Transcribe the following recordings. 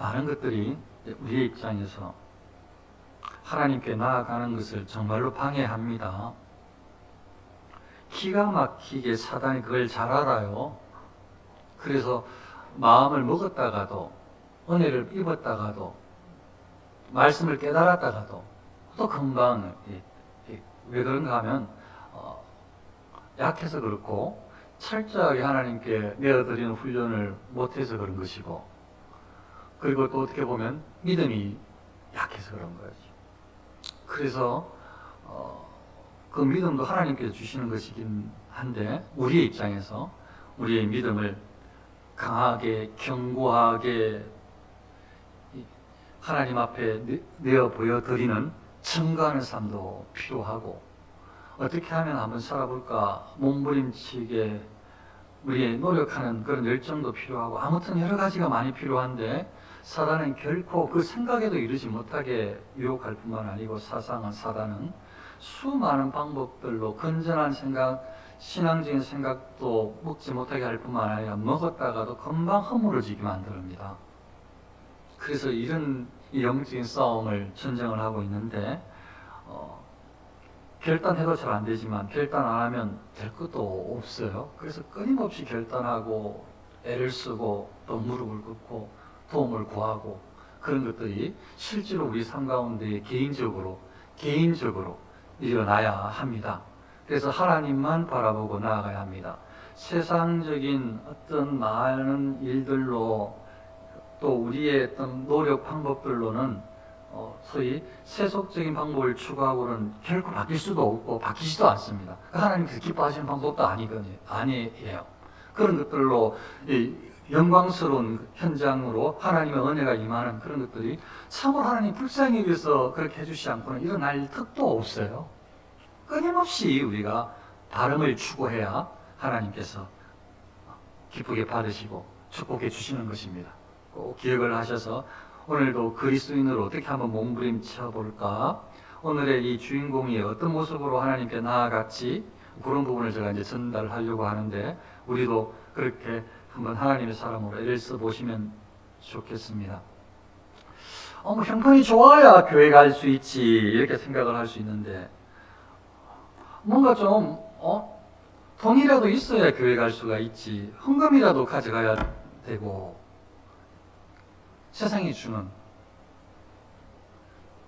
많은 것들이 우리의 입장에서 하나님께 나아가는 것을 정말로 방해합니다. 기가 막히게 사단이 그걸 잘 알아요. 그래서 마음을 먹었다가도, 은혜를 입었다가도, 말씀을 깨달았다가도 또 금방, 왜 그런가 하면 약해서 그렇고 철저하게 하나님께 내어드리는 훈련을 못해서 그런 것이고, 그리고 또 어떻게 보면 믿음이 약해서 그런 거지. 그래서 그 믿음도 하나님께서 주시는 것이긴 한데, 우리의 입장에서 우리의 믿음을 강하게 견고하게 하나님 앞에 내어 보여드리는 증거하는 삶도 필요하고, 어떻게 하면 한번 살아볼까 몸부림치게 우리의 노력하는 그런 열정도 필요하고, 아무튼 여러 가지가 많이 필요한데 사단은 결코 그 생각에도 이르지 못하게 유혹할 뿐만 아니고, 사단은 수많은 방법들로 건전한 생각, 신앙적인 생각도 먹지 못하게 할 뿐만 아니라 먹었다가도 금방 허물어지게 만듭니다. 그래서 이런 영적인 싸움을 전쟁을 하고 있는데, 결단해도 잘 안 되지만 결단 안 하면 될 것도 없어요. 그래서 끊임없이 결단하고 애를 쓰고 또 무릎을 꿇고 도움을 구하고, 그런 것들이 실제로 우리 삶 가운데 개인적으로 일어나야 합니다. 그래서 하나님만 바라보고 나아가야 합니다. 세상적인 어떤 많은 일들로 또 우리의 어떤 노력 방법들로는 소위 세속적인 방법을 추구하고는 결코 바뀔 수도 없고 바뀌지도 않습니다. 하나님께서 기뻐하시는 방법도 아니에요. 그런 것들로 영광스러운 현장으로 하나님의 은혜가 임하는 그런 것들이 참으로 하나님 불쌍히 위해서 그렇게 해주시지 않고는 일어날 턱도 없어요. 끊임없이 우리가 바름을 추구해야 하나님께서 기쁘게 받으시고 축복해 주시는 것입니다. 꼭 기억을 하셔서 오늘도 그리스도인으로 어떻게 한번 몸부림쳐 볼까? 오늘의 이 주인공이 어떤 모습으로 하나님께 나아갔지? 그런 부분을 제가 이제 전달하려고 하는데, 우리도 그렇게 한번 하나님의 사람으로 애를 써보시면 좋겠습니다. 뭐 형편이 좋아야 교회 갈 수 있지, 이렇게 생각을 할 수 있는데, 뭔가 좀 돈이라도 있어야 교회 갈 수가 있지, 헌금이라도 가져가야 되고, 세상이 주는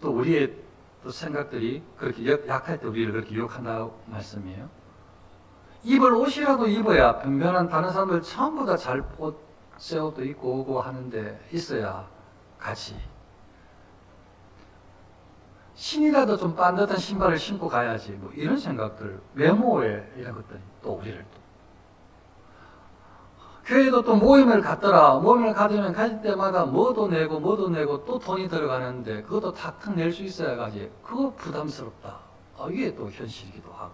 또 우리의 또 생각들이 그렇게 약할 때 우리를 그렇게 유혹한다고 말씀이에요. 입을 옷이라도 입어야, 변변한 다른 사람들 전부 다 잘 새 옷도 입고 오고 하는데 있어야 가지. 신이라도 좀 반듯한 신발을 신고 가야지, 뭐 이런 생각들, 외모에 이런 것들이 또 우리를 또. 교회도 또 모임을 갖더라. 모임을 가려면 갈 때마다 뭐도 내고 또 돈이 들어가는데 그것도 탁탁 낼 수 있어야 가지. 그거 부담스럽다. 이게 또 현실이기도 하고.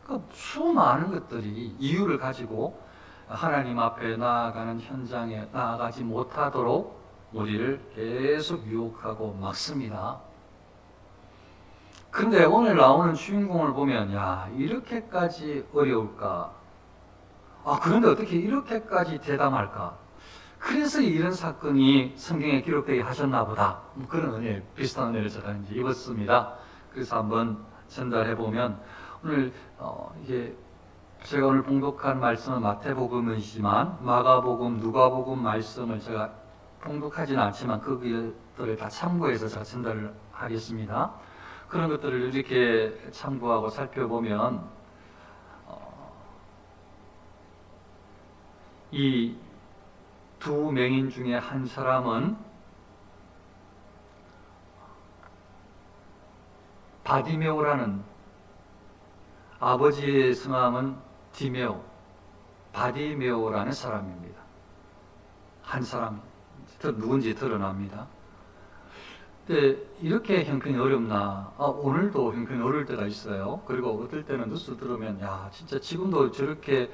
그러니까 수많은 것들이 이유를 가지고 하나님 앞에 나아가는 현장에 나아가지 못하도록 우리를 계속 유혹하고 막습니다. 근데 오늘 나오는 주인공을 보면, 야, 이렇게까지 어려울까? 그런데 어떻게 이렇게까지 대담할까? 그래서 이런 사건이 성경에 기록되게 하셨나 보다. 그런 은혜, 비슷한 은혜를 제가 이제 입었습니다. 그래서 한번 전달해 보면, 오늘 이게 제가 오늘 봉독한 말씀은 마태복음이지만 마가복음, 누가복음 말씀을 제가 봉독하지는 않지만 그것들을 다 참고해서 제가 전달을 하겠습니다. 그런 것들을 이렇게 참고하고 살펴보면, 이 두 맹인 중에 한 사람은 바디메오라는, 아버지의 성함은 디메오, 바디메오라는 사람입니다. 한 사람, 누군지 드러납니다. 근데 이렇게 형편이 어렵나? 오늘도 형편이 어려울 때가 있어요. 그리고 어떨 때는 뉴스 들으면, 야, 진짜 지금도 저렇게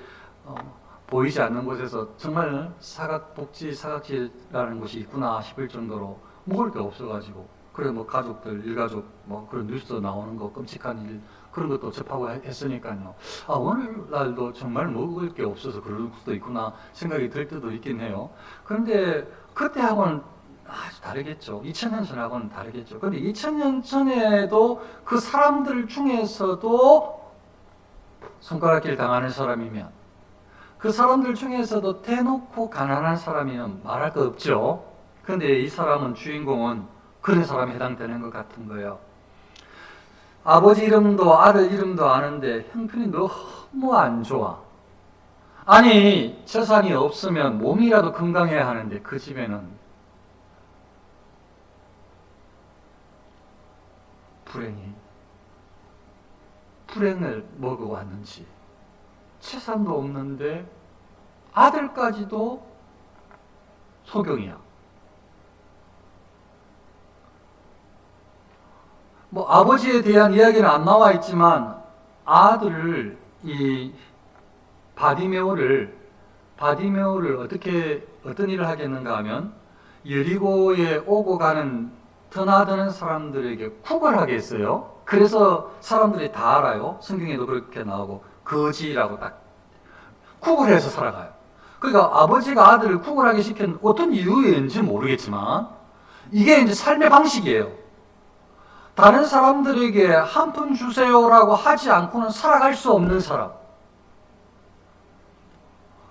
보이지 않는 곳에서 정말 사각지라는 곳이 있구나 싶을 정도로 먹을 게 없어가지고, 그래 뭐 가족들, 일가족 뭐 그런 뉴스 나오는 거 끔찍한 일, 그런 것도 접하고 했으니까요. 아, 오늘날도 정말 먹을 게 없어서 그럴 수도 있구나 생각이 들 때도 있긴 해요. 그런데 그때하고는 아주 다르겠죠. 2000년 전하고는 다르겠죠. 그런데 2000년 전에도 그 사람들 중에서도 손가락질 당하는 사람이면, 그 사람들 중에서도 대놓고 가난한 사람이면 말할 거 없죠. 그런데 이 사람은, 주인공은 그런 사람에 해당되는 것 같은 거예요. 아버지 이름도 아들 이름도 아는데 형편이 너무 안 좋아. 아니, 재산이 없으면 몸이라도 건강해야 하는데 그 집에는 불행을 먹어왔는지, 재산도 없는데 아들까지도 소경이야. 뭐 아버지에 대한 이야기는 안 나와 있지만 아들을, 이 바디메오를 어떤 일을 하겠는가 하면 여리고에 오고 가는 드나드는 사람들에게 쿡을 하게 했어요. 그래서 사람들이 다 알아요. 성경에도 그렇게 나오고 거지라고 딱 쿡을 해서 살아가요. 그러니까 아버지가 아들을 쿡을 하게 시킨 어떤 이유인지 모르겠지만 이게 이제 삶의 방식이에요. 다른 사람들에게 한 푼 주세요라고 하지 않고는 살아갈 수 없는 사람.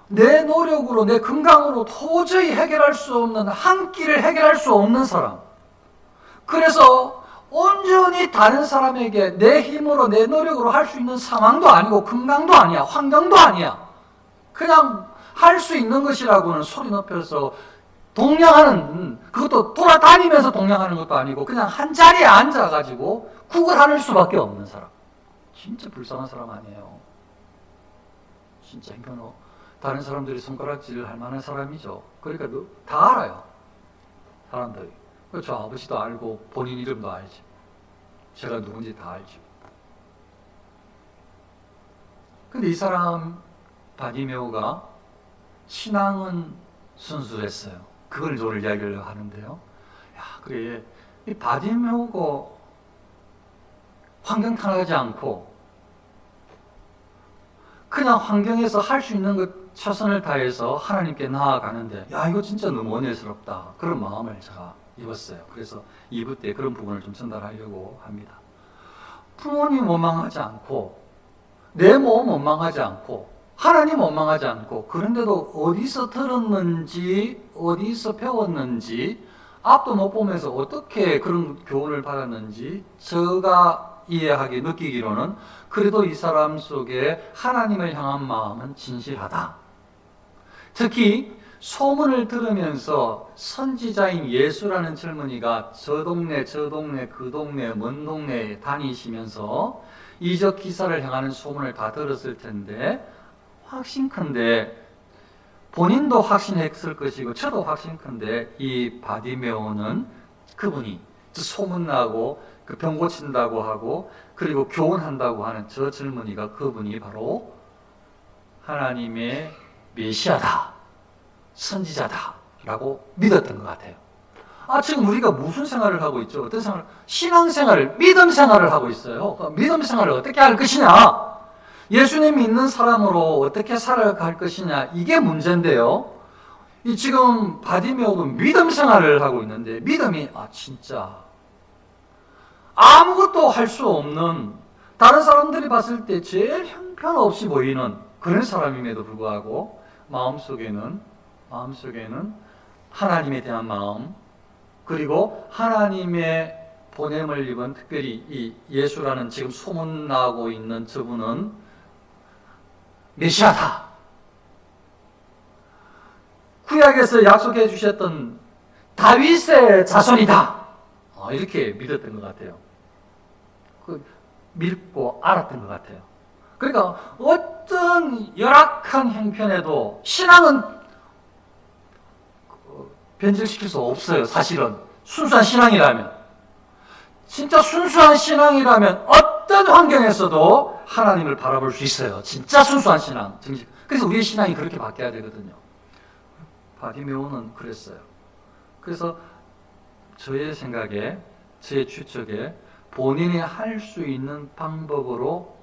내 노력으로, 내 건강으로 도저히 해결할 수 없는, 한 끼를 해결할 수 없는 사람. 그래서 온전히 다른 사람에게 내 힘으로, 내 노력으로 할 수 있는 상황도 아니고 건강도 아니야, 환경도 아니야. 그냥 할 수 있는 것이라고는 소리 높여서 동냥하는, 그것도 돌아다니면서 동냥하는 것도 아니고 그냥 한 자리에 앉아가지고 쿡을 하는 수밖에 없는 사람. 진짜 불쌍한 사람 아니에요. 진짜 형편없. 다른 사람들이 손가락질을 할 만한 사람이죠. 그러니까 다 알아요. 사람들이. 저 아버지도 알고 본인 이름도 알죠. 제가 누군지 다 알죠. 근데 이 사람 바디메오가 신앙은 순수했어요. 그걸 오늘 이야기를 하는데요. 야, 그래. 이 바디메오가 환경 탓하지 않고 그냥 환경에서 할 수 있는 것 최선을 다해서 하나님께 나아가는데, 야, 이거 진짜 너무 은혜스럽다. 그런 마음을 제가 입었어요. 그래서 2부 때 그런 부분을 좀 전달하려고 합니다. 부모님 원망하지 않고, 내 몸 원망하지 않고, 하나님 원망하지 않고, 그런데도 어디서 들었는지, 어디서 배웠는지, 앞도 못 보면서 어떻게 그런 교훈을 받았는지, 제가 이해하기, 느끼기로는 그래도 이 사람 속에 하나님을 향한 마음은 진실하다. 특히 소문을 들으면서 선지자인 예수라는 젊은이가 저 동네, 저 동네, 그 동네, 먼 동네에 다니시면서 이적 기사를 행하는 소문을 다 들었을 텐데, 확신컨대 본인도 확신했을 것이고 저도 확신컨대 이 바디메오는, 그분이 소문나고 그 병 고친다고 하고 그리고 교훈한다고 하는 저 젊은이가, 그분이 바로 하나님의 메시아다, 선지자다 라고 믿었던 것 같아요. 지금 우리가 무슨 생활을 하고 있죠? 어떤 생활? 신앙생활을, 믿음 생활을 하고 있어요. 믿음 생활을 어떻게 할 것이냐? 예수님 믿는 사람으로 어떻게 살아갈 것이냐? 이게 문제인데요. 이 지금 바디메오도 믿음 생활을 하고 있는데, 믿음이 진짜 아무것도 할 수 없는, 다른 사람들이 봤을 때 제일 형편없이 보이는 그런 사람임에도 불구하고 마음속에는 하나님에 대한 마음, 그리고 하나님의 보냄을 입은, 특별히 이 예수라는 지금 소문나고 있는 저분은 메시아다, 구약에서 약속해 주셨던 다윗의 자손이다, 이렇게 믿었던 것 같아요. 믿고 알았던 것 같아요. 그러니까 어떤 열악한 형편에도 신앙은 변질시킬 수 없어요. 사실은 순수한 신앙이라면, 진짜 순수한 신앙이라면 어떤 환경에서도 하나님을 바라볼 수 있어요. 진짜 순수한 신앙. 그래서 우리의 신앙이 그렇게 바뀌어야 되거든요. 바디메오는 그랬어요. 그래서 저의 생각에, 제 추측에 본인이 할 수 있는 방법으로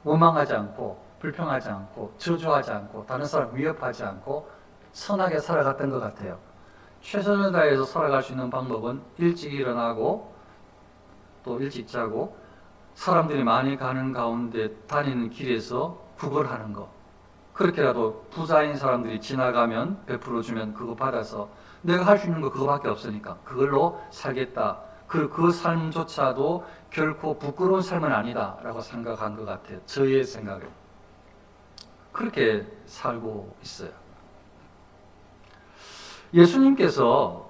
원망하지 않고 불평하지 않고 저주하지 않고 다른 사람 위협하지 않고 선하게 살아갔던 것 같아요. 최선을 다해서 살아갈 수 있는 방법은 일찍 일어나고 또 일찍 자고 사람들이 많이 가는 가운데 다니는 길에서 구걸하는 거. 그렇게라도 부자인 사람들이 지나가면 베풀어 주면 그거 받아서 내가 할 수 있는 거 그거밖에 없으니까 그걸로 살겠다. 그 삶조차도 결코 부끄러운 삶은 아니다라고 생각한 것 같아요. 저의 생각에. 그렇게 살고 있어요. 예수님께서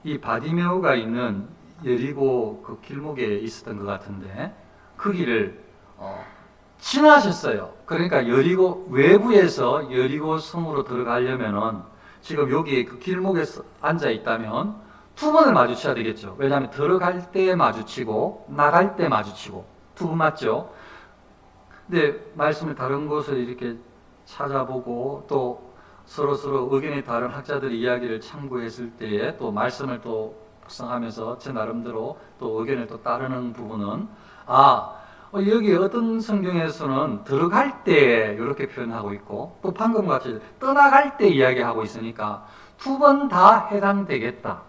이 바디메오가 있는 여리고 그 길목에 있었던 것 같은데 그 길을 지나셨어요. 그러니까 여리고 외부에서 여리고 성으로 들어가려면은 지금 여기 그 길목에 앉아 있다면 두 번을 마주쳐야 되겠죠. 왜냐하면 들어갈 때 마주치고 나갈 때 마주치고 두 번 맞죠. 근데 말씀을 다른 곳을 이렇게 찾아보고 또 서로 의견이 다른 학자들의 이야기를 참고했을 때에 또 말씀을 또 묵상하면서 제 나름대로 또 의견을 또 따르는 부분은 여기 어떤 성경에서는 들어갈 때 이렇게 표현하고 있고 또 방금 같이 떠나갈 때 이야기하고 있으니까 두 번 다 해당되겠다.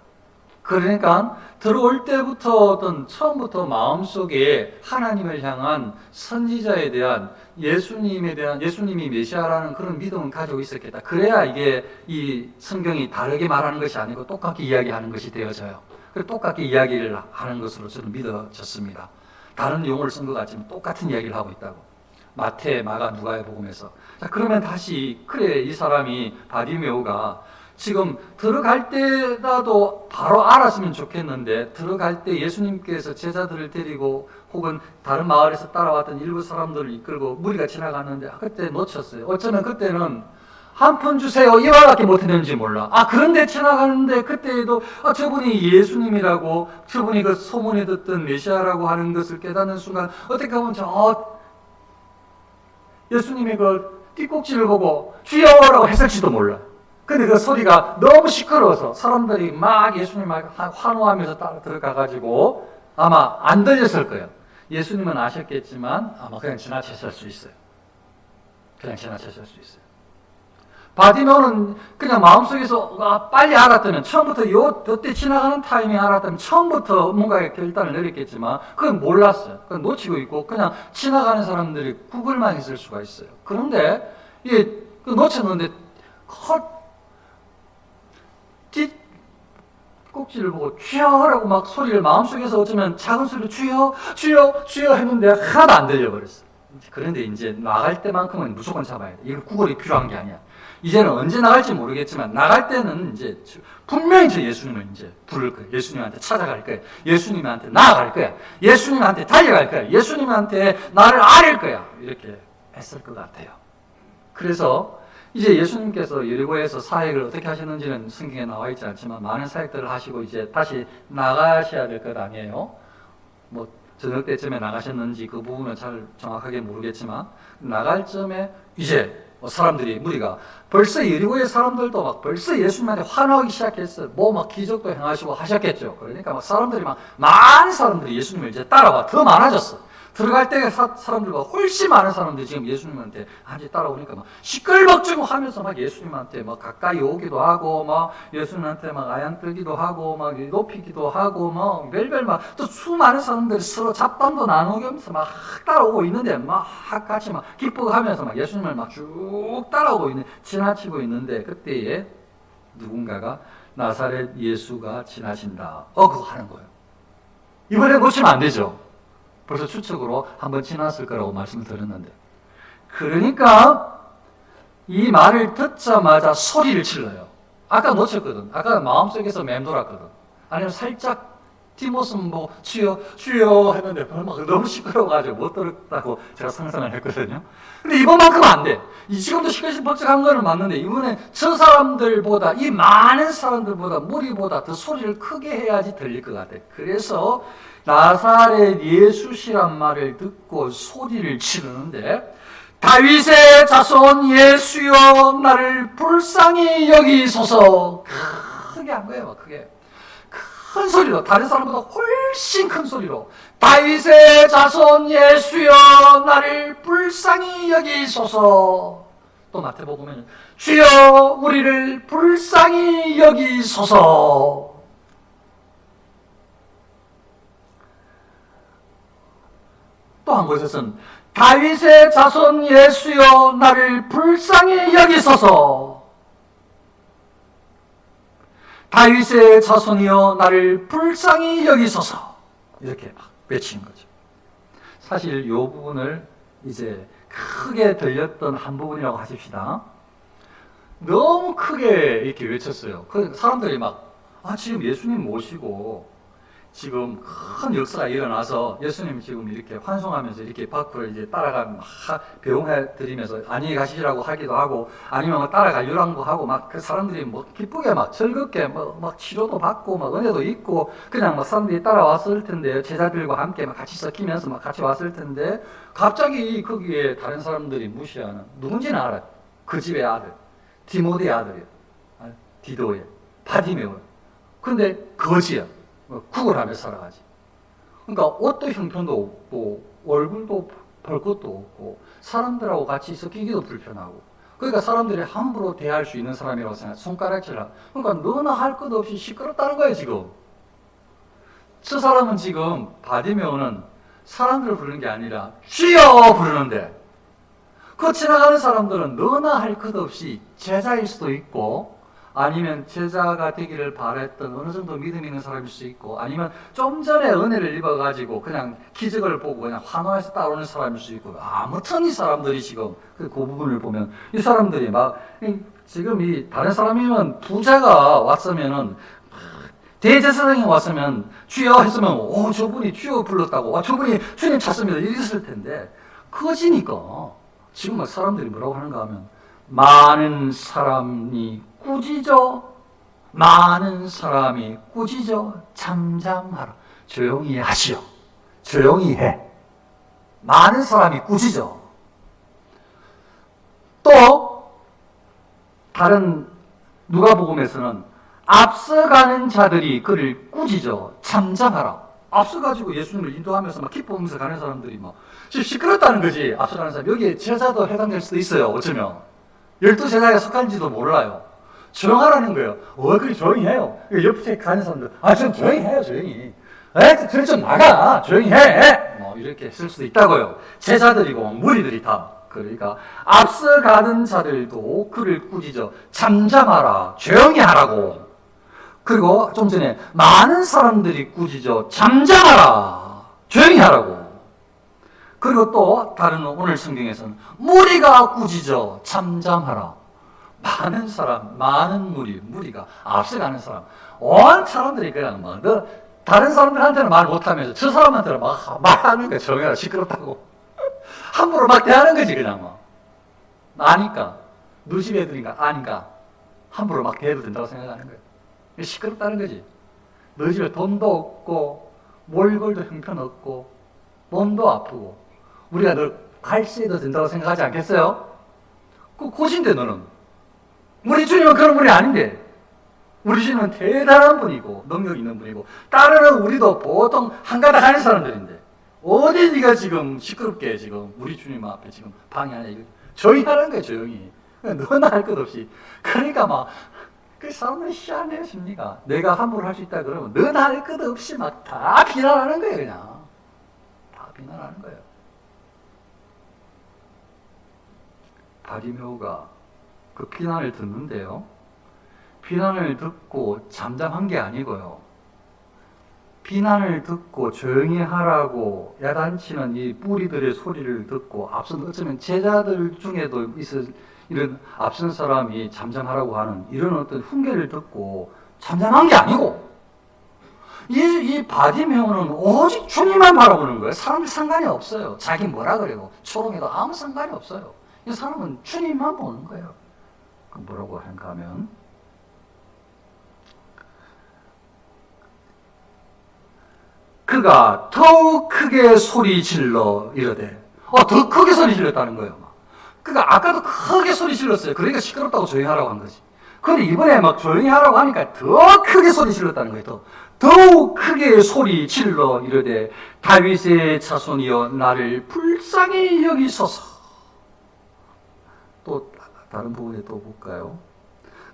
그러니까 들어올 때부터 처음부터 마음속에 하나님을 향한 선지자에 대한 예수님이 메시아라는 그런 믿음을 가지고 있었겠다. 그래야 이게 이 성경이 다르게 말하는 것이 아니고 똑같게 이야기하는 것이 되어져요. 그래서 똑같게 이야기를 하는 것으로 저는 믿어졌습니다. 다른 용어를 쓴 것 같지만 똑같은 이야기를 하고 있다고. 마태, 마가, 누가의 복음에서. 자, 그러면 다시 그래 이 사람이 바디메오가 지금 들어갈 때라도 바로 알았으면 좋겠는데 들어갈 때 예수님께서 제자들을 데리고 혹은 다른 마을에서 따라왔던 일부 사람들을 이끌고 무리가 지나갔는데 그때 놓쳤어요. 어쩌면 그때는 한 푼 주세요 이 말밖에 못했는지 몰라. 그런데 지나가는데 그때에도 저분이 예수님이라고 저분이 그 소문에 듣던 메시아라고 하는 것을 깨닫는 순간 어떻게 보면 예수님이 그 띠꼭지를 보고 주여라고 했을지도 몰라. 근데 그 소리가 너무 시끄러워서 사람들이 막 예수님 막 환호하면서 따라 들어가가지고 아마 안 들렸을 거예요. 예수님은 아셨겠지만 아마 그냥 지나쳤을 수 있어요. 그냥 지나쳤을 수 있어요. 바디메오는 그냥 마음속에서 빨리 알았다면 처음부터 요때 지나가는 타이밍 알았다면 처음부터 뭔가 결단을 내렸겠지만 그건 몰랐어요. 그건 놓치고 있고 그냥 지나가는 사람들이 구걸만 했을 수가 있어요. 그런데 놓쳤는데 꼭지를 보고 주여라고 막 소리를 마음속에서 어쩌면 작은 소리로 주여 주여 주여 했는데 하나도 안 들려버렸어. 그런데 이제 나갈 때만큼은 무조건 잡아야 돼. 이건 구걸이 필요한 게 아니야. 이제는 언제 나갈지 모르겠지만 나갈 때는 이제 분명히 저 예수님을 이제 부를 거예요. 예수님한테 찾아갈 거예요. 예수님한테 나아갈 거야. 예수님한테 달려갈 거야. 예수님한테 나를 아릴 거야. 이렇게 했을 것 같아요. 그래서 이제 예수님께서 여리고에서 사역을 어떻게 하셨는지는 성경에 나와 있지 않지만 많은 사역들을 하시고 이제 다시 나가셔야 될 것 아니에요. 뭐 저녁 때쯤에 나가셨는지 그 부분은 잘 정확하게 모르겠지만 나갈 점에 이제 사람들이 무리가 벌써 여리고의 사람들도 막 벌써 예수님한테 환호하기 시작했어요. 뭐 막 기적도 행하시고 하셨겠죠. 그러니까 막 사람들이 많은 사람들이 예수님을 이제 따라와 더 많아졌어. 들어갈 때 사람들과 훨씬 많은 사람들이 지금 예수님한테 따라오니까 막 시끌벅적 하면서 막 예수님한테 막 가까이 오기도 하고 막 예수님한테 막 아양 들기도 하고 막 높이기도 하고 막 별별 막 또 수많은 사람들이 서로 잡담도 나누기 하면서 막 따라오고 있는데 막 같이 막 기뻐하면서 막 예수님을 막 쭉 따라오고 있는 지나치고 있는데 그때에 누군가가 나사렛 예수가 지나신다. 그거 하는 거예요. 이번에 놓치면 안 되죠. 벌써 추측으로 한번 지났을 거라고 말씀을 드렸는데 그러니까 이 말을 듣자마자 소리를 질러요. 아까 놓쳤거든. 아까 마음속에서 맴돌았거든. 아니면 살짝 뒷모습 보고 주여 주여 했는데 막 너무 시끄러워가지고 못 들었다고 제가 상상을 했거든요. 근데 이번만큼은 안 돼. 지금도 시끌벅적한 거는 맞는데 이번에 저 사람들보다 이 많은 사람들보다 무리보다 더 소리를 크게 해야지 들릴 것 같아. 그래서 나사렛 예수시란 말을 듣고 소리를 지르는데 다윗의 자손 예수여 나를 불쌍히 여기소서 크게 한 거예요. 크게 큰 소리로 다른 사람보다 훨씬 큰 소리로 다윗의 자손 예수여 나를 불쌍히 여기소서. 또 마태복음에는 주여 우리를 불쌍히 여기소서. 또 한 곳에서는 다윗의 자손 예수여 나를 불쌍히 여기소서. 다윗의 자손이여 나를 불쌍히 여기소서. 이렇게 막 외친 거죠. 사실 이 부분을 이제 크게 들렸던 한 부분이라고 하십시다. 너무 크게 이렇게 외쳤어요. 그 사람들이 막 지금 예수님 모시고 지금 큰 역사가 일어나서 예수님 지금 이렇게 환송하면서 이렇게 밖으로 이제 따라가면 막 배웅해 드리면서 안녕히 가시라고 하기도 하고 아니면 따라갈 요랑도 하고 막 그 사람들이 뭐 기쁘게 막 즐겁게 막 치료도 받고 막 은혜도 있고 그냥 막 사람들이 따라왔을 텐데 제자들과 함께 막 같이 섞이면서 막 같이 왔을 텐데 갑자기 거기에 다른 사람들이 무시하는 누군지는 알아. 그 집의 아들 디모데의 아들이야. 디도의 바디메오. 근데 거지야. 구걸하며 살아가지. 그러니까 옷도 형편도 없고 얼굴도 볼 것도 없고 사람들하고 같이 섞이기도 불편하고 그러니까 사람들이 함부로 대할 수 있는 사람이라고 생각해. 손가락질하고. 그러니까 너나 할 것 없이 시끄럽다는 거예요 지금. 저 사람은 지금 바디메오는 사람들을 부르는 게 아니라 주여 부르는데 그 지나가는 사람들은 너나 할 것 없이 제자일 수도 있고 아니면 제자가 되기를 바랬던 어느 정도 믿음 있는 사람일 수 있고 아니면 좀 전에 은혜를 입어가지고 그냥 기적을 보고 그냥 환호해서 따라오는 사람일 수 있고 아무튼 이 사람들이 지금 그 부분을 보면 이 사람들이 막 지금 이 다른 사람이면 부자가 왔으면은 대제사장이 왔으면 주여 했으면 저분이 주여 불렀다고 저분이 주님 찾습니다 이랬을 텐데 거지니까 지금 막 사람들이 뭐라고 하는가 하면 많은 사람이 꾸짖어 많은 사람이 꾸짖어 잠잠하라 조용히 하시오 조용히 해 많은 사람이 꾸짖어 또 다른 누가복음에서는 앞서가는 자들이 그를 꾸짖어 잠잠하라 앞서가지고 예수님을 인도하면서 막 기뻐하면서 가는 사람들이 막 시끄럽다는 거지 앞서가는 사람 여기에 제자도 해당될 수도 있어요 어쩌면 12제자에 속한지도 몰라요 조용하라는 거예요. 그래 조용히 해요. 옆에 가는 사람들, 좀 조용히 해요, 조용히. 그래 좀 나가, 조용히 해. 뭐 이렇게 쓸 수도 있다고요. 제자들이고 무리들이 다. 그러니까 앞서가는 자들도 그를 꾸짖어 잠잠하라, 조용히 하라고. 그리고 좀 전에 많은 사람들이 꾸짖어 잠잠하라, 조용히 하라고. 그리고 또 다른 오늘 성경에서는 무리가 꾸짖어 잠잠하라. 많은 사람, 많은 무리가 앞서가는 사람, 온 사람들이 그냥 막, 다른 사람들한테는 말 못하면서 저 사람한테는 막 말하는 거야. 조용해라, 시끄럽다고. 함부로 막 대하는 거지, 그냥 막. 아니까. 너 집 애들인가? 아닌가? 함부로 막 대해도 된다고 생각하는 거야. 시끄럽다는 거지. 너 집에 돈도 없고, 몰골도 형편없고, 몸도 아프고, 우리가 널 갈시해도 된다고 생각하지 않겠어요? 그 고신데, 너는. 우리 주님은 그런 분이 아닌데 우리 주님은 대단한 분이고 능력 있는 분이고 따르는 우리도 보통 한가닥 하는 사람들인데 어디 네가 지금 시끄럽게 지금 우리 주님 앞에 지금 방해하냐 이거 조용히 하라는 거야 조용히 너나 할 것 없이 그러니까 막 그 사람들이 희한해집니까 내가 함부로 할 수 있다 그러면 너나 할 것 없이 막 다 비난하는 거예요 그냥 다 비난하는 거예요 바디메오가 그 비난을 듣는데요. 비난을 듣고 잠잠한 게 아니고요. 비난을 듣고 조용히 하라고 야단치는 이 뿌리들의 소리를 듣고 앞선 어쩌면 제자들 중에도 있을 이런 앞선 사람이 잠잠하라고 하는 이런 어떤 훈계를 듣고 잠잠한 게 아니고 이 바디메오는 오직 주님만 바라보는 거예요. 사람들 상관이 없어요. 자기 뭐라 그래도 초롱해도 아무 상관이 없어요. 이 사람은 주님만 보는 거예요. 뭐라고 하는가 하면 그가 더욱 크게 소리 질러 이르되 더 크게 소리 질렀다는 거예요. 그가 아까도 크게 소리 질렀어요. 그러니까 시끄럽다고 조용히 하라고 한 거지. 근데 이번에 막 조용히 하라고 하니까 더 크게 소리 질렀다는 거예요. 더욱 크게 소리 질러 이르되 다윗의 자손이여 나를 불쌍히 여기소서. 또 다른 부분에 또 볼까요?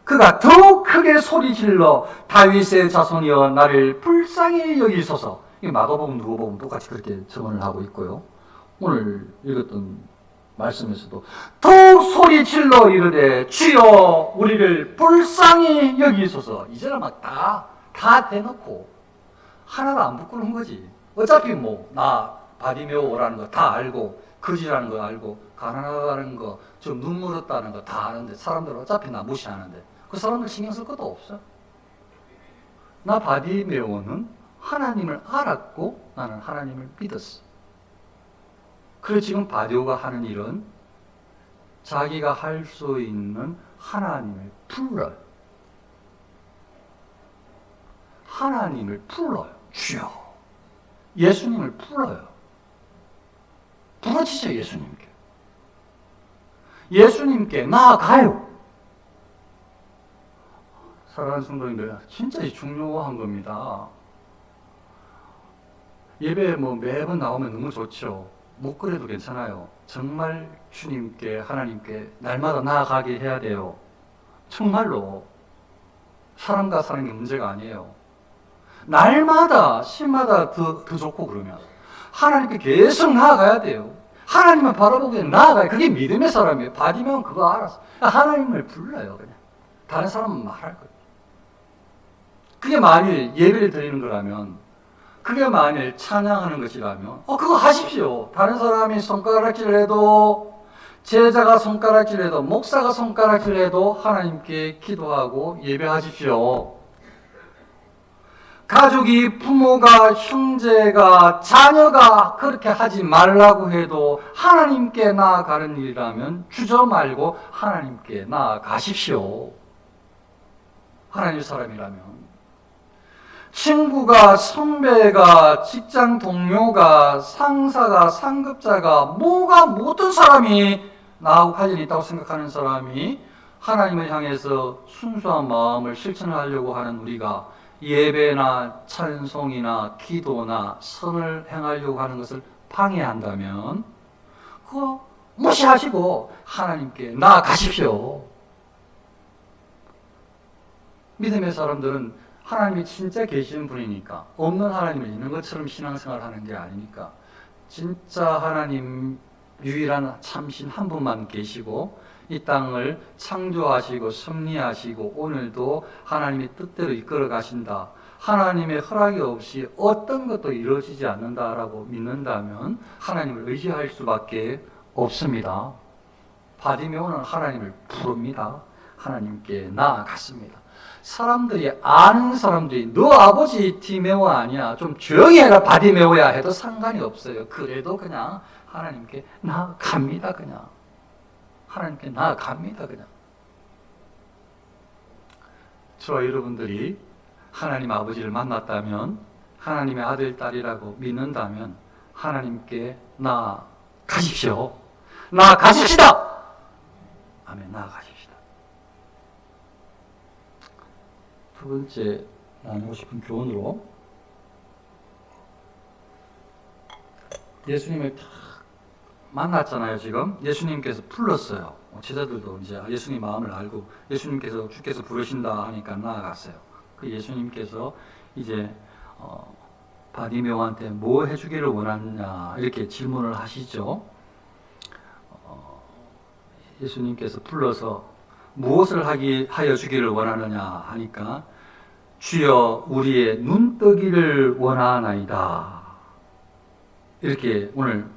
그가 더욱 크게 소리 질러 다윗의 자손이여 나를 불쌍히 여기소서. 이 마가복음 누가복음 똑같이 그렇게 증언을 하고 있고요. 오늘 읽었던 말씀에서도 더욱 소리 질러 이르되 주여 우리를 불쌍히 여기소서. 이제는 막 다 대놓고 하나도 안 부끄러운 거지. 어차피 뭐 나 바디메오라는 거 다 알고 거지라는 거 알고 가난하다는 거 좀 눈물 없다는 거 다 아는데 사람들은 어차피 나 무시하는데 그 사람들 신경 쓸 것도 없어. 나 바디메오는 하나님을 알았고 나는 하나님을 믿었어. 그래서 지금 바디오가 하는 일은 자기가 할 수 있는 하나님을 불러요. 하나님을 불러요. 주여. 예수님을 불러요. 부르짖어요. 예수님께. 예수님께 나아가요. 사랑하는 성도님들, 진짜 중요한 겁니다. 예배 뭐 매번 나오면 너무 좋죠. 못 그래도 괜찮아요. 정말 주님께, 하나님께 날마다 나아가게 해야 돼요. 정말로. 사람과 사는 게 문제가 아니에요. 날마다, 시마다 더 좋고 그러면 하나님께 계속 나아가야 돼요. 하나님만 바라보고 나아가요. 그게 믿음의 사람이에요. 받으면 그거 알았어. 하나님을 불러요. 그냥. 다른 사람은 말할 거예요. 그게 만일 예배를 드리는 거라면, 그게 만일 찬양하는 것이라면 그거 하십시오. 다른 사람이 손가락질 해도, 제자가 손가락질 해도, 목사가 손가락질 해도 하나님께 기도하고 예배하십시오. 가족이, 부모가, 형제가, 자녀가 그렇게 하지 말라고 해도 하나님께 나아가는 일이라면 주저 말고 하나님께 나아가십시오. 하나님의 사람이라면. 친구가, 선배가, 직장 동료가, 상사가, 상급자가, 모든 사람이 나하고 관련이 있다고 생각하는 사람이 하나님을 향해서 순수한 마음을 실천하려고 하는 우리가 예배나 찬송이나 기도나 선을 행하려고 하는 것을 방해한다면 그거 무시하시고 하나님께 나아가십시오. 믿음의 사람들은 하나님이 진짜 계시는 분이니까, 없는 하나님을 있는 것처럼 신앙생활을 하는 게 아니니까, 진짜 하나님 유일한 참신 한 분만 계시고 이 땅을 창조하시고 섭리하시고 오늘도 하나님의 뜻대로 이끌어 가신다. 하나님의 허락이 없이 어떤 것도 이루어지지 않는다라고 믿는다면 하나님을 의지할 수밖에 없습니다. 바디메오는 하나님을 부릅니다. 하나님께 나아갔습니다. 사람들이, 아는 사람들이 너 아버지 디메오 아니야, 좀 조용히 해라 바디메오야 해도 상관이 없어요. 그래도 그냥 하나님께 나아갑니다. 그냥 하나님께 나아갑니다. 그냥 저와 여러분들이 하나님 아버지를 만났다면, 하나님의 아들, 딸이라고 믿는다면 하나님께 나아가십시오. 나아가십시다. 아멘. 나아가십시다. 두 번째 나누고 싶은 교훈으로, 예수님을 딱 만났잖아요. 지금 예수님께서 불렀어요. 제자들도 이제 예수님 마음을 알고 주께서 부르신다 하니까 나아갔어요. 그 예수님께서 이제 바디메오한테 뭐 해주기를 원하느냐 이렇게 질문을 하시죠. 예수님께서 불러서 무엇을 하여 주기를 원하느냐 하니까 주여 우리의 눈 뜨기를 원하나이다. 이렇게 오늘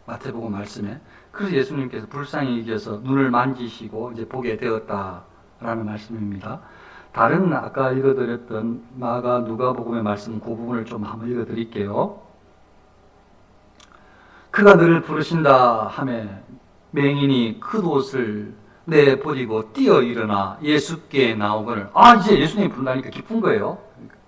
마태복음 말씀에, 그래서 예수님께서 불쌍히 여겨서 눈을 만지시고 이제 보게 되었다라는 말씀입니다. 다른 아까 읽어드렸던 마가 누가복음의 말씀 그 부분을 좀 한번 읽어드릴게요. 그가 너를 부르신다 하매 맹인이 겉옷을 내버리고 뛰어 일어나 예수께 나오거늘, 이제 예수님이 부른다니까 기쁜 거예요.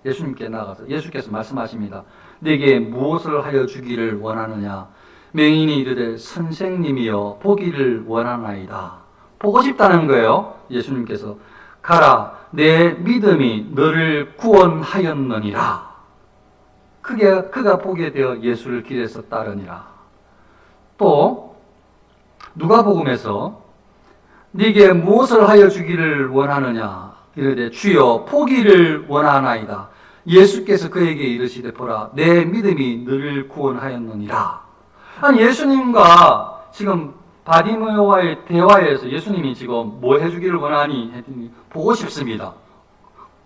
예수님께 나가서 예수께서 말씀하십니다. 내게 무엇을 하여 주기를 원하느냐? 맹인이 이르되 선생님이여 보기를 원하나이다. 보고 싶다는 거예요. 예수님께서 가라, 내 믿음이 너를 구원하였느니라. 그가 보게 되어 예수를 길에서 따르니라. 또 누가복음에서 네게 무엇을 하여 주기를 원하느냐 이르되 주여 포기를 원하나이다. 예수께서 그에게 이르시되 보라 내 믿음이 너를 구원하였느니라. 아니 예수님과 지금 바디메오와의 대화에서 예수님이 지금 뭐 해주기를 원하니 했더니 보고 싶습니다.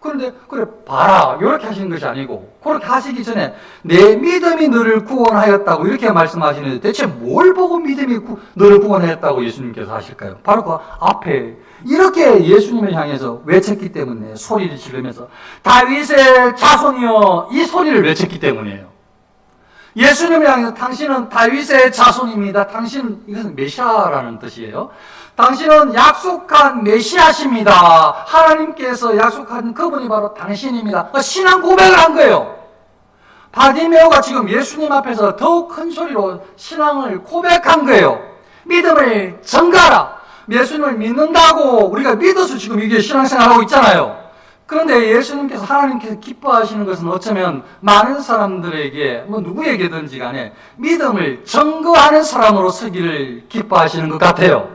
그런데 그래 봐라 이렇게 하시는 것이 아니고 그렇게 하시기 전에 내 믿음이 너를 구원하였다고 이렇게 말씀하시는데 대체 뭘 보고 믿음이 너를 구원하였다고 예수님께서 하실까요? 바로 그 앞에 이렇게 예수님을 향해서 외쳤기 때문에 소리를 지르면서 다윗의 자손이여 이 소리를 외쳤기 때문이에요. 예수님을 향해서 당신은 다윗의 자손입니다. 당신은 이것은 메시아라는 뜻이에요. 당신은 약속한 메시아십니다. 하나님께서 약속한 그분이 바로 당신입니다. 신앙 고백을 한 거예요. 바디메오가 지금 예수님 앞에서 더욱 큰 소리로 신앙을 고백한 거예요. 믿음을 전가하라. 예수님을 믿는다고 우리가 믿어서 지금 이게 신앙생활하고 있잖아요. 그런데 예수님께서 하나님께서 기뻐하시는 것은 어쩌면 많은 사람들에게 누구에게든지 간에 믿음을 증거하는 사람으로 서기를 기뻐하시는 것 같아요.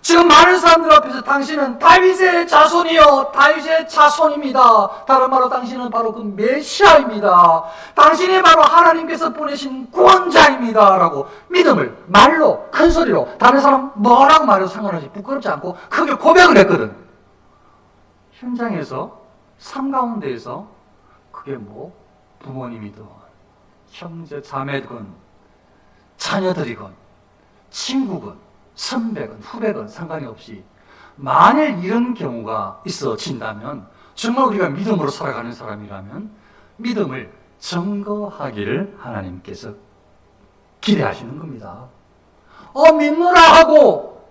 지금 많은 사람들 앞에서 당신은 다윗의 자손이요 다윗의 자손입니다. 다른 말로 당신은 바로 그 메시아입니다. 당신이 바로 하나님께서 보내신 구원자입니다 라고 믿음을 말로 큰 소리로 다른 사람 뭐라고 말해도 상관없이 부끄럽지 않고 크게 고백을 했거든. 현장에서 삶 가운데에서 그게 뭐 부모님이든 형제 자매든 자녀들이건 친구건 선배건 후배건 상관이 없이 만일 이런 경우가 있어진다면 정말 우리가 믿음으로 살아가는 사람이라면 믿음을 증거하기를 하나님께서 기대하시는 겁니다. 믿노라 하고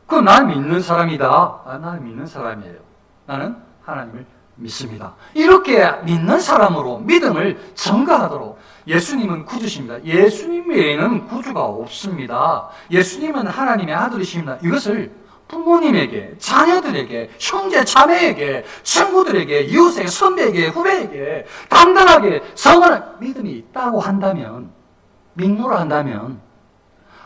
나는 믿는 사람이다. 나는 믿는 사람이에요. 나는 하나님을 믿습니다. 이렇게 믿는 사람으로 믿음을 증거하도록 예수님은 구주십니다. 예수님 외에는 구주가 없습니다. 예수님은 하나님의 아들이십니다. 이것을 부모님에게, 자녀들에게, 형제, 자매에게, 친구들에게, 이웃에게, 선배에게, 후배에게 단단하게 성원한 믿음이 있다고 한다면, 믿노라 한다면,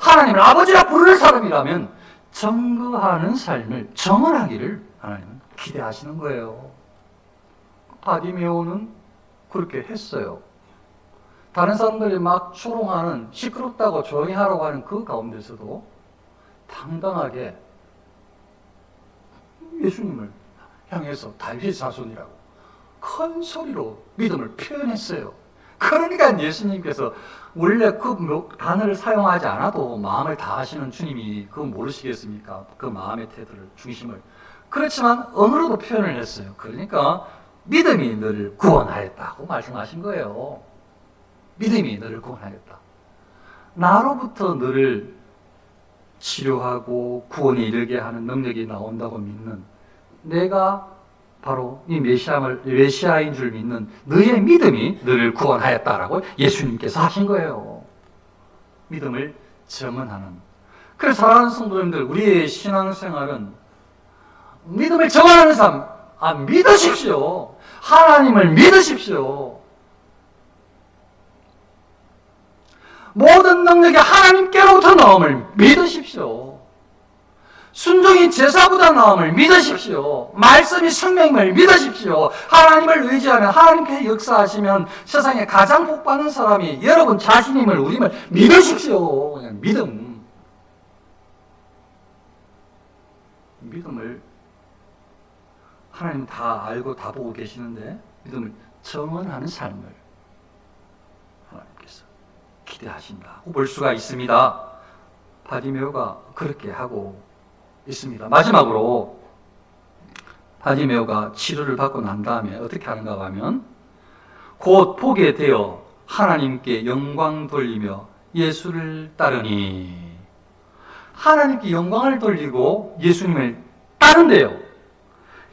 하나님을 아버지라 부르는 사람이라면 증거하는 삶을 정언하기를 하나님은 기대하시는 거예요. 바디메오는 그렇게 했어요. 다른 사람들이 막 조롱하는 시끄럽다고 조용히 하라고 하는 그 가운데서도 당당하게 예수님을 향해서 다윗의 자손이라고 큰 소리로 믿음을 표현했어요. 그러니까 예수님께서 원래 그 단어를 사용하지 않아도 마음을 다하시는 주님이 그거 모르시겠습니까? 그 마음의 태도를, 중심을. 그렇지만 언어로도 표현을 했어요. 그러니까 믿음이 너를 구원하였다고 말씀하신 거예요. 믿음이 너를 구원하였다. 나로부터 너를 치료하고 구원에 이르게 하는 능력이 나온다고 믿는 내가 바로 이 메시아인 줄 믿는 너의 믿음이 너를 구원하였다라고 예수님께서 하신 거예요. 믿음을 증언하는. 그래서 사랑하는 성도님들, 우리의 신앙생활은 믿음을 증언하는 삶, 믿으십시오. 하나님을 믿으십시오. 모든 능력이 하나님께로부터 나옴을 믿으십시오. 순종이 제사보다 나옴을 믿으십시오. 말씀이 생명임을 믿으십시오. 하나님을 의지하면 하나님께서 역사하시면 세상에 가장 복받는 사람이 여러분 자신임을 우림을 믿으십시오. 그냥 믿음을 하나님 다 알고 다 보고 계시는데 믿음을 증언하는 삶을 하나님께서 기대하신다고 볼 수가 있습니다. 바디메오가 그렇게 하고 있습니다. 마지막으로 바디메오가 치료를 받고 난 다음에 어떻게 하는가 하면 곧 보게 되어 하나님께 영광 돌리며 예수를 따르니 하나님께 영광을 돌리고 예수님을 따른대요.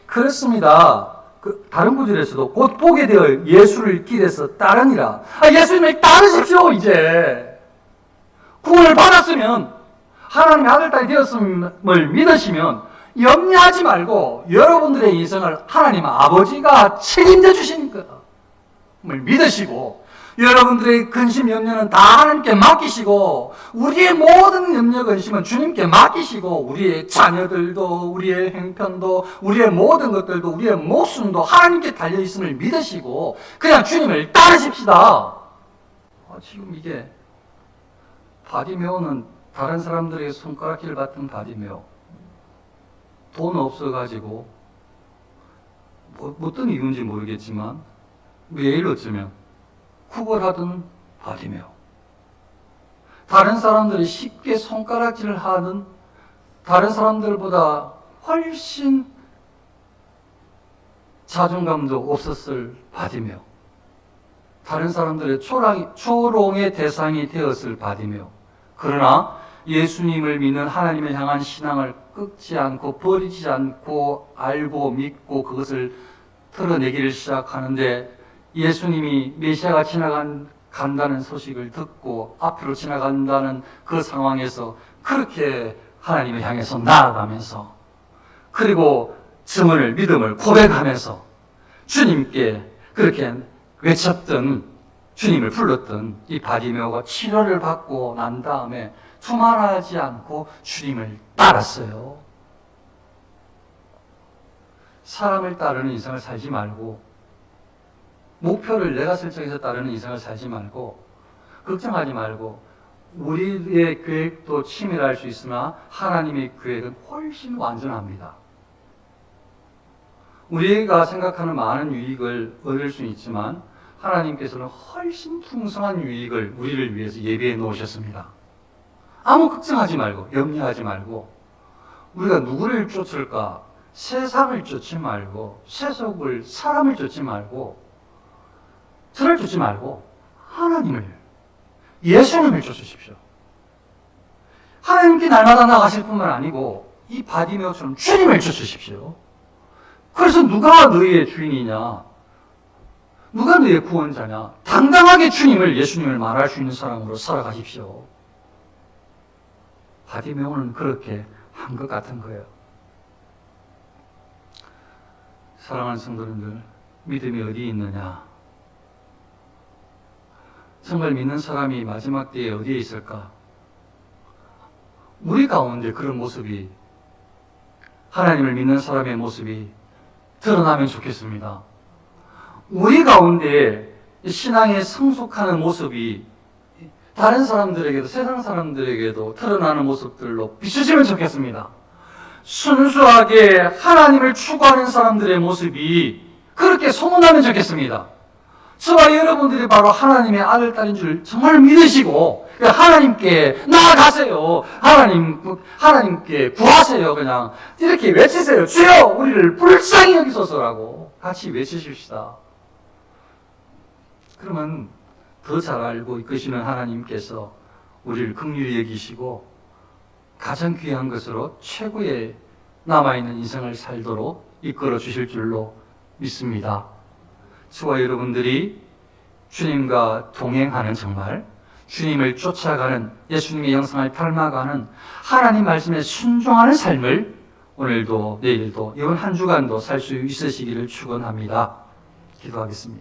그렇습니다. 다른 구절에서도 곧 보게 되어 예수를 길에서 따르니라. 예수님을 따르십시오. 이제 구원을 받았으면 하나님의 아들, 딸이 되었음을 믿으시면 염려하지 말고 여러분들의 인생을 하나님 아버지가 책임져 주시는 것을 믿으시고, 여러분들의 근심 염려는 다 하나님께 맡기시고, 우리의 모든 염려 근심은 주님께 맡기시고, 우리의 자녀들도, 우리의 행편도, 우리의 모든 것들도, 우리의 목숨도 하나님께 달려 있음을 믿으시고 그냥 주님을 따르십시다. 지금 이게 바디메오는 다른 사람들에게 손가락질을 받던 바디메오, 돈 없어가지고 어떤 이유인지 모르겠지만 매일 어쩌면 구걸하던 바디메오, 다른 사람들이 쉽게 손가락질을 하는, 다른 사람들보다 훨씬 자존감도 없었을 바디메오, 다른 사람들의 조롱의 대상이 되었을 바디메오. 그러나 예수님을 믿는 하나님을 향한 신앙을 끊지 않고 버리지 않고 알고 믿고 그것을 털어내기를 시작하는데, 예수님이 메시아가 간다는 소식을 듣고 앞으로 지나간다는 그 상황에서 그렇게 하나님을 향해서 나아가면서, 그리고 증언을, 믿음을 고백하면서 주님께 그렇게 외쳤던, 주님을 불렀던 이 바디메오가 치료를 받고 난 다음에 두말하지 않고 주님을 따랐어요. 사람을 따르는 인생을 살지 말고, 목표를 내가 설정해서 따르는 인생을 살지 말고, 걱정하지 말고, 우리의 계획도 치밀할 수 있으나 하나님의 계획은 훨씬 완전합니다. 우리가 생각하는 많은 유익을 얻을 수 있지만 하나님께서는 훨씬 풍성한 유익을 우리를 위해서 예비해 놓으셨습니다. 아무 걱정하지 말고, 염려하지 말고, 우리가 누구를 쫓을까? 세상을 쫓지 말고, 세속을, 사람을 쫓지 말고, 저를 쫓지 말고 하나님을, 예수님을 쫓으십시오. 하나님께 날마다 나가실 뿐만 아니고 이 바디메오처럼 주님을 쫓으십시오. 그래서 누가 너희의 주인이냐? 누가 너희의 구원자냐? 당당하게 주님을, 예수님을 말할 수 있는 사람으로 살아가십시오. 바디메오는 그렇게 한 것 같은 거예요. 사랑하는 성도님들, 믿음이 어디 있느냐? 정말 믿는 사람이 마지막 때에 어디에 있을까? 우리 가운데 그런 모습이, 하나님을 믿는 사람의 모습이 드러나면 좋겠습니다. 우리 가운데 신앙에 성숙하는 모습이 다른 사람들에게도, 세상 사람들에게도 드러나는 모습들로 비춰지면 좋겠습니다. 순수하게 하나님을 추구하는 사람들의 모습이 그렇게 소문나면 좋겠습니다. 저와 여러분들이 바로 하나님의 아들, 딸인 줄 정말 믿으시고 하나님께 나아가세요. 하나님께 구하세요. 그냥 이렇게 외치세요. 주여 우리를 불쌍히 여기소서라고 같이 외치십시다. 그러면 더 잘 알고 이끄시는 하나님께서 우리를 긍휼히 여기시고 가장 귀한 것으로 최고의 남아있는 인생을 살도록 이끌어 주실 줄로 믿습니다. 저와 여러분들이 주님과 동행하는, 정말 주님을 쫓아가는, 예수님의 형상을 닮아가는, 하나님 말씀에 순종하는 삶을 오늘도 내일도 이번 한 주간도 살 수 있으시기를 축원합니다. 기도하겠습니다.